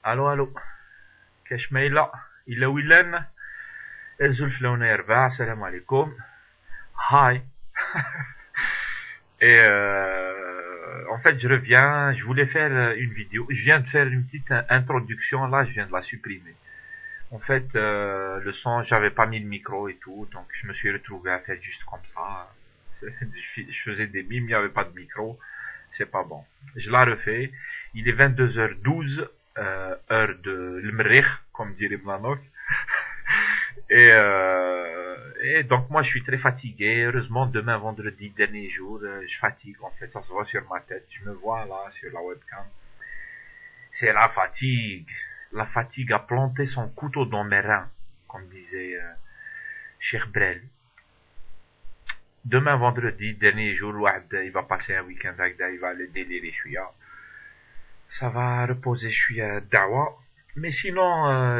الو الو. كاش مايلة إلا ويلان الزلف لونا يربع. السلام عليكم. Hi. Et en fait, je reviens. Je voulais faire une vidéo. Je viens de faire une petite introduction. Là, je viens de la supprimer. En fait, le son, j'avais pas mis le micro et tout, donc je me suis retrouvé à faire juste comme ça. Je faisais des mimes, il n'y avait pas de micro. C'est pas bon. Je la refais. Il est 22h12, heure de l'Mrikh, comme dirait Blanok. Et donc moi je suis très fatigué. Heureusement demain vendredi, dernier jour, je fatigue en fait. Ça se voit sur ma tête. Je me vois là sur la webcam. C'est la fatigue. La fatigue a planté son couteau dans mes reins, comme disait Cheikh Brel. Demain vendredi, dernier jour, il va passer un week-end avec il va aller délirer chouïa. Ça va reposer chouïa dawa. Mais sinon,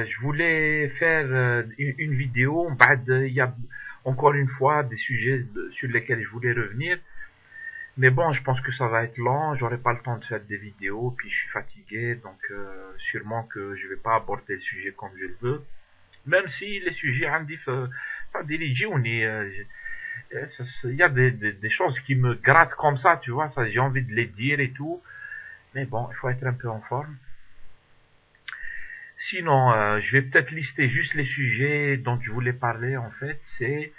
je voulais faire une vidéo. Il y a encore une fois des sujets sur lesquels je voulais revenir. Mais bon, je pense que ça va être lent. J'aurai pas le temps de faire des vidéos. Puis je suis fatigué. Donc sûrement que je vais pas aborder le sujet comme je le veux. Même si les sujets, il y a des choses qui me grattent comme ça, tu vois. Ça, j'ai envie de les dire et tout. Mais bon, il faut être un peu en forme. Sinon, je vais peut-être lister juste les sujets dont je voulais parler en fait. C'est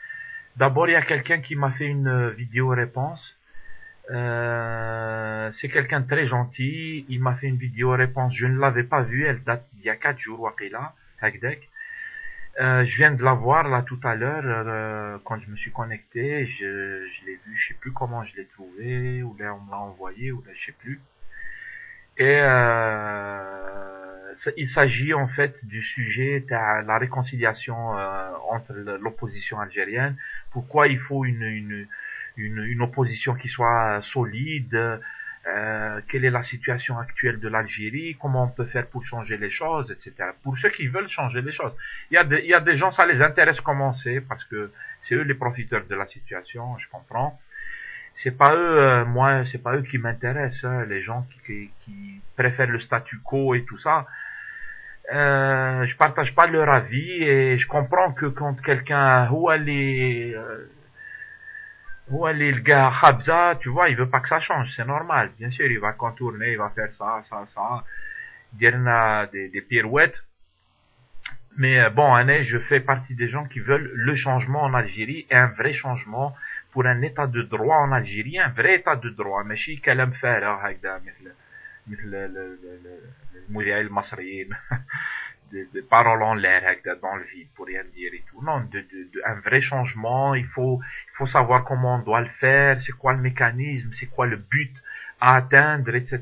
d'abord il y a quelqu'un qui m'a fait une vidéo réponse. C'est quelqu'un de très gentil. Il m'a fait une vidéo réponse. Je ne l'avais pas vue. Elle date d'il y a 4 jours. Je viens de la voir là tout à l'heure quand je me suis connecté. Je l'ai vue. Je sais plus comment je l'ai trouvée ou là on me l'a envoyé ou là je sais plus. Et il s'agit en fait du sujet de la réconciliation entre l'opposition algérienne. Pourquoi il faut une opposition qui soit solide, quelle est la situation actuelle de l'Algérie, comment on peut faire pour changer les choses, etc. Pour ceux qui veulent changer les choses. Il y a des gens, ça les intéresse comment c'est, parce que c'est eux les profiteurs de la situation, je comprends. C'est pas eux, moi, c'est pas eux qui m'intéressent, hein, les gens qui préfèrent le statu quo et tout ça. Je partage pas leur avis et je comprends que quand quelqu'un, où aller le gars Khabza, tu vois, il veut pas que ça change, c'est normal. Bien sûr, il va contourner, il va faire ça, dire des pirouettes. Mais bon, je fais partie des gens qui veulent le changement en Algérie et un vrai changement pour un état de droit en Algérie, un vrai état de droit. ماشي كلام فارغ هكذا مثل المذيعين المصريين de paroles en l'air dans le vide pour rien dire et tout. Non, un vrai changement. Il faut savoir comment on doit le faire, c'est quoi le mécanisme, c'est quoi le but à atteindre, etc.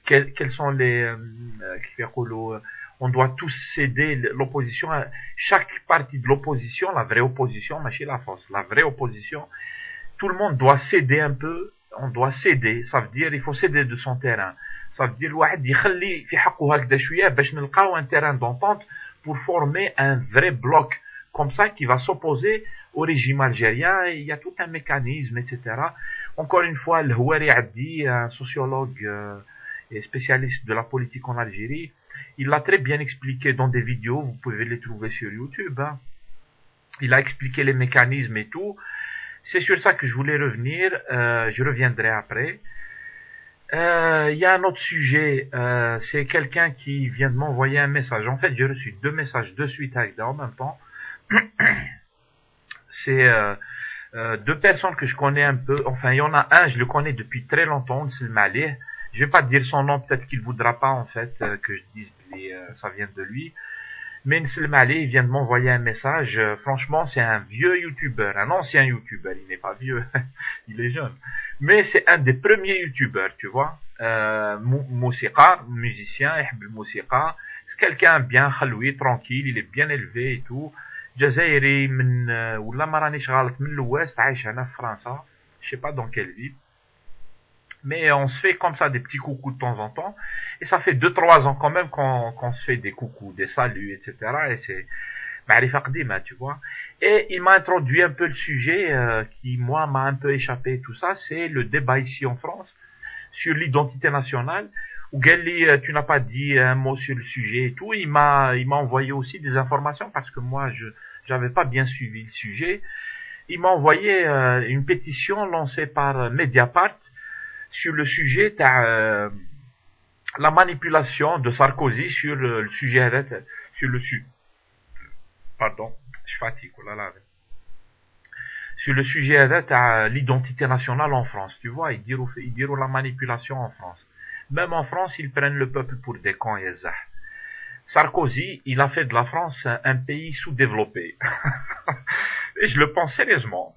Quels sont les on doit tous céder l'opposition. Chaque partie de l'opposition, la vraie opposition, machine la fausse, la vraie opposition, tout le monde doit céder un peu. On doit céder, ça veut dire il faut céder de son terrain. Ça veut dire الواحد يخلي في حقه هكذا شويه باش نلقاو un terrain d'entente pour former un vrai bloc comme ça qui va s'opposer au régime algérien. Il y a tout un mécanisme, etc. Encore une fois, le Houari Abdi, un sociologue et spécialiste de la politique en Algérie, il l'a très bien expliqué dans des vidéos, vous pouvez les trouver sur YouTube. Hein. Il a expliqué les mécanismes et tout. C'est sur ça que je voulais revenir. Je reviendrai après. Il y a un autre sujet. C'est quelqu'un qui vient de m'envoyer un message. En fait, j'ai reçu 2 messages de suite en même temps. C'est 2 personnes que je connais un peu. Enfin, il y en a un, je le connais depuis très longtemps. C'est le Malais. Je vais pas dire son nom, peut-être qu'il voudra pas en fait que je dise ça vient de lui. Mais Nselm Ali, il vient de m'envoyer un message. Franchement, c'est un vieux youtubeur, un ancien youtubeur. Il n'est pas vieux, il est jeune. Mais c'est un des premiers youtubeurs, tu vois. Moussika, musicien, Moussika. C'est quelqu'un bien khaloui, tranquille, il est bien élevé et tout. Jazairi, ولا ما رانيش غلط من l'ouest, عايش هنا في فرنسا. Je sais pas dans quelle ville. Mais on se fait comme ça des petits coucous de temps en temps. Et ça fait 2-3 ans quand même qu'on se fait des coucous, des saluts, etc. Et c'est معرفة قديمة, tu vois. Et il m'a introduit un peu le sujet qui, moi, m'a un peu échappé tout ça. C'est le débat ici en France sur l'identité nationale. ou Gali, tu n'as pas dit un mot sur le sujet et tout. Il m'a envoyé aussi des informations parce que moi, je n'avais pas bien suivi le sujet. Il m'a envoyé une pétition lancée par Mediapart sur le sujet de la manipulation de Sarkozy sur le sujet, pardon, je fatigue, oh là là. Sur le sujet de l'identité nationale en France, tu vois, ils diront la manipulation en France. Même en France, ils prennent le peuple pour des cons et zah. Sarkozy, il a fait de la France un pays sous-développé. Et je le pense sérieusement.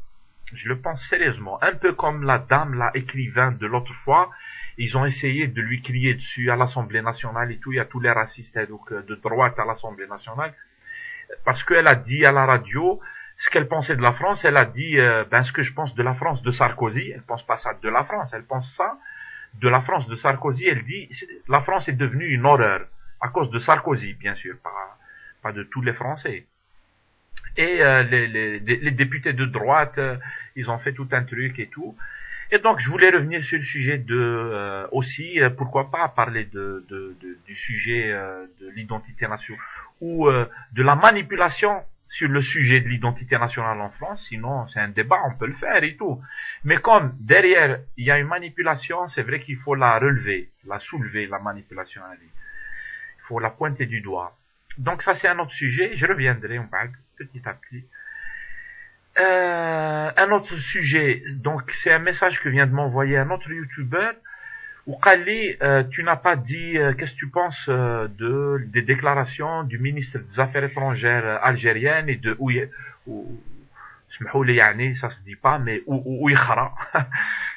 Je le pense sérieusement. Un peu comme la dame, la écrivain de l'autre fois, ils ont essayé de lui crier dessus à l'Assemblée nationale et tout. Il y a tous les racistes donc, de droite à l'Assemblée nationale. Parce qu'elle a dit à la radio ce qu'elle pensait de la France. Elle a dit ce que je pense de la France de Sarkozy. Elle pense pas ça de la France. Elle pense ça de la France de Sarkozy. Elle dit la France est devenue une horreur. À cause de Sarkozy, bien sûr. Pas de tous les Français. Et les députés de droite, ils ont fait tout un truc et tout. Et donc, je voulais revenir sur le sujet de aussi, pourquoi pas parler du sujet de l'identité nationale ou de la manipulation sur le sujet de l'identité nationale en France. Sinon, c'est un débat, on peut le faire et tout. Mais comme derrière, il y a une manipulation, c'est vrai qu'il faut la relever, la soulever, la manipulation. Il faut la pointer du doigt. Donc ça, c'est un autre sujet. Je reviendrai, on parle petit à petit. Un autre sujet, donc c'est un message que vient de m'envoyer un autre youtubeur. Ou Kali, tu n'as pas dit qu'est-ce que tu penses des déclarations du ministre des Affaires étrangères algérienne et de ça se dit pas, mais Ouikhara.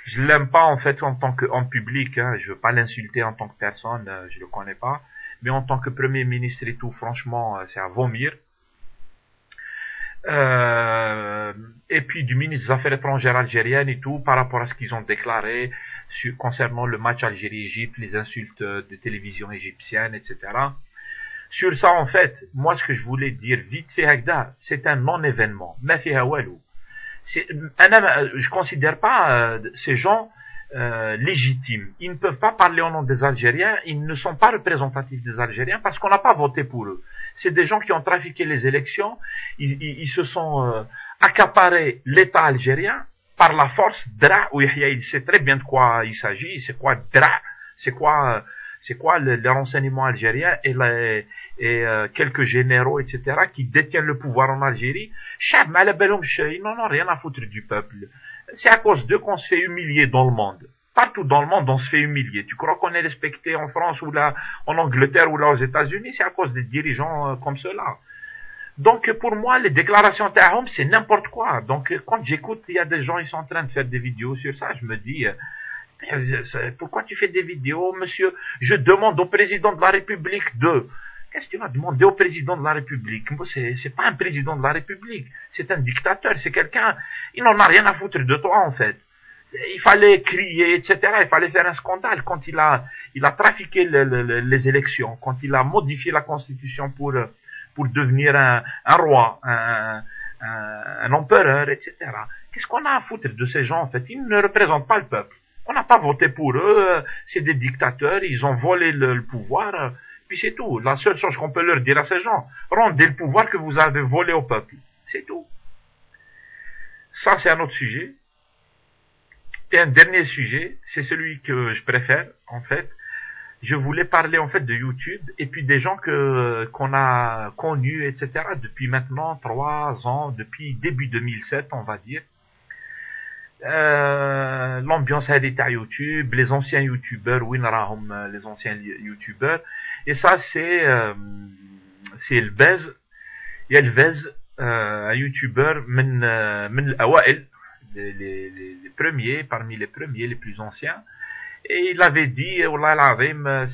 Je l'aime pas en fait en public, hein, je veux pas l'insulter en tant que personne, je le connais pas, mais en tant que premier ministre et tout, franchement, c'est à vomir. Et puis du ministre des Affaires étrangères algériennes et tout, par rapport à ce qu'ils ont déclaré concernant le match Algérie-Égypte, les insultes des télévisions égyptiennes, etc. Sur ça, en fait, moi, ce que je voulais dire vite fait, c'est un non-événement. Je considère pas ces gens légitimes. Ils ne peuvent pas parler au nom des Algériens, ils ne sont pas représentatifs des Algériens parce qu'on n'a pas voté pour eux. C'est des gens qui ont trafiqué les élections, ils se sont accaparés l'État algérien par la force. Dra, il sait très bien de quoi il s'agit, c'est quoi Dra, c'est quoi les renseignements algériens et quelques généraux, etc., qui détiennent le pouvoir en Algérie. Ils n'en ont rien à foutre du peuple. C'est à cause d'eux qu'on se fait humilier dans le monde. Partout dans le monde, on se fait humilier. Tu crois qu'on est respecté en France ou là, en Angleterre ou là aux États-Unis? C'est à cause des dirigeants comme ceux-là. Donc, pour moi, les déclarations Tahom, c'est n'importe quoi. Donc, quand j'écoute, il y a des gens, ils sont en train de faire des vidéos sur ça, je me dis, pourquoi tu fais des vidéos, monsieur? Je demande au président de la République de... Qu'est-ce que tu vas demander au président de la République? C'est pas un président de la République. C'est un dictateur. C'est quelqu'un... Il n'en a rien à foutre de toi, en fait. Il fallait crier, etc. Il fallait faire un scandale quand il a trafiqué les élections, quand il a modifié la Constitution pour devenir un roi, un empereur, etc. Qu'est-ce qu'on a à foutre de ces gens, en fait? Ils ne représentent pas le peuple. On n'a pas voté pour eux. C'est des dictateurs. Ils ont volé le pouvoir. Puis c'est tout. La seule chose qu'on peut leur dire à ces gens, rendez le pouvoir que vous avez volé au peuple. C'est tout. Ça, c'est un autre sujet. Et un dernier sujet, c'est celui que je préfère, en fait. Je voulais parler, en fait, de YouTube et puis des gens qu'on a connus, etc. depuis maintenant 3 ans, depuis début 2007, on va dire. L'ambiance a été à YouTube, les anciens youtubeurs, les anciens youtubeurs, et ça c'est Elbez, un youtubeur les premiers, parmi les premiers, les plus anciens, et il avait dit,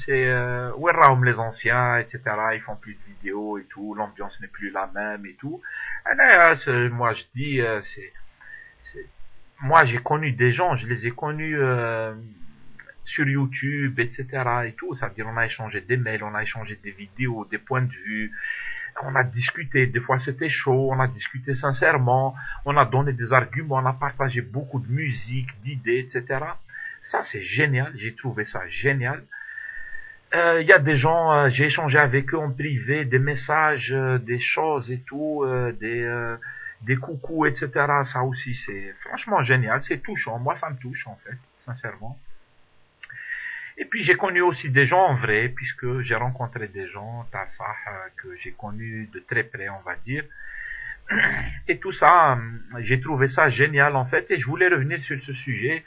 c'est les anciens, etc. Ils font plus de vidéos et tout, l'ambiance n'est plus la même et tout. Moi je dis, moi, j'ai connu des gens, je les ai connus sur YouTube, etc. et tout. Ça veut dire, on a échangé des mails, on a échangé des vidéos, des points de vue. On a discuté, des fois c'était chaud, on a discuté sincèrement, on a donné des arguments, on a partagé beaucoup de musique, d'idées, etc. Ça, c'est génial, j'ai trouvé ça génial. Il y a des gens, j'ai échangé avec eux en privé, des messages, des choses et tout, des coucous, etc. Ça aussi, c'est franchement génial, c'est touchant. Moi, ça me touche en fait, sincèrement. Et puis j'ai connu aussi des gens en vrai, puisque j'ai rencontré des gens, Tassah, que j'ai connus de très près, on va dire. Et tout ça, j'ai trouvé ça génial en fait, et je voulais revenir sur ce sujet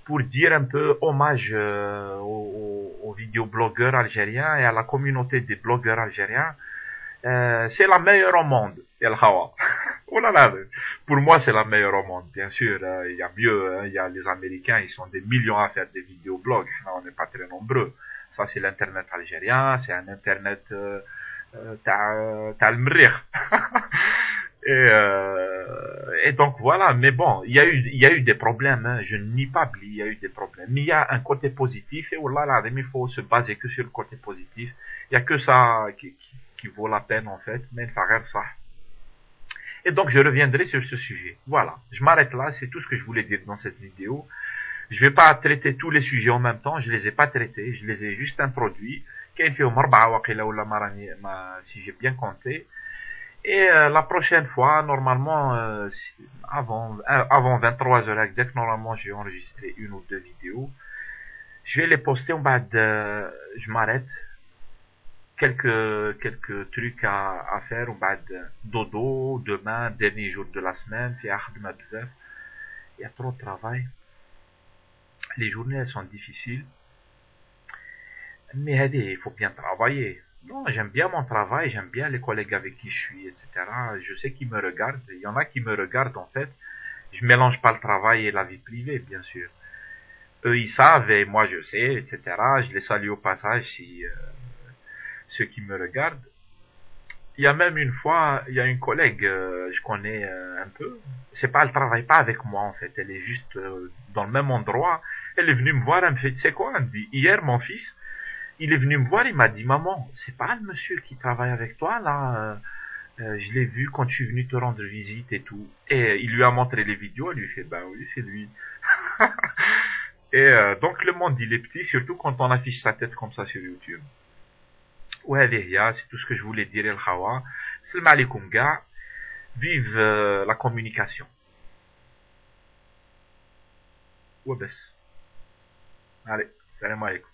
pour dire un peu hommage aux vidéoblogueurs algériens et à la communauté des blogueurs algériens. C'est la meilleure au monde, El Hawa. Oh là là, pour moi c'est la meilleure au monde, bien sûr. Il y a mieux, il y a les Américains, ils sont des millions à faire des vidéoblogs. Là, on n'est pas très nombreux. Ça c'est l'internet algérien, c'est un internet t'as le mrire. Et donc voilà, mais bon, il y a eu des problèmes, hein. Je ne nie pas, Bli, il y a eu des problèmes. Mais il y a un côté positif, et voilà, là, il faut se baser que sur le côté positif. Il y a que ça qui vaut la peine, en fait, mais ça reste ça. Et donc, je reviendrai sur ce sujet. Voilà. Je m'arrête là, c'est tout ce que je voulais dire dans cette vidéo. Je vais pas traiter tous les sujets en même temps, je les ai pas traités, je les ai juste introduits. Si j'ai bien compté. Et la prochaine fois, normalement, avant 23h exact, normalement, j'ai enregistré une ou deux vidéos. Je vais les poster en bas de... Je m'arrête. Quelques trucs à faire en bas de dodo, demain, dernier jour de la semaine, il y a trop de travail. Les journées, elles sont difficiles. Mais il faut bien travailler. Non, j'aime bien mon travail, j'aime bien les collègues avec qui je suis, etc. Je sais qu'ils me regardent. Il y en a qui me regardent, en fait. Je mélange pas le travail et la vie privée, bien sûr. Eux, ils savent et moi, je sais, etc. Je les salue au passage si ceux qui me regardent. Il y a même une fois, il y a une collègue, je connais un peu. C'est pas, elle travaille pas avec moi, en fait. Elle est juste dans le même endroit. Elle est venue me voir, elle me fait, tu sais quoi? Elle me dit, hier, mon fils, il est venu me voir, il m'a dit, maman, c'est pas le monsieur qui travaille avec toi, là, je l'ai vu quand je suis venu te rendre visite et tout. Et il lui a montré les vidéos, elle lui fait, bah oui, c'est lui. Et donc le monde, il est petit, surtout quand on affiche sa tête comme ça sur YouTube. Ouais, Vihya, c'est tout ce que je voulais dire, El Khawa. Salam alaikum, gars. Vive la communication. Ouais, bess. Allez, salam alaikum.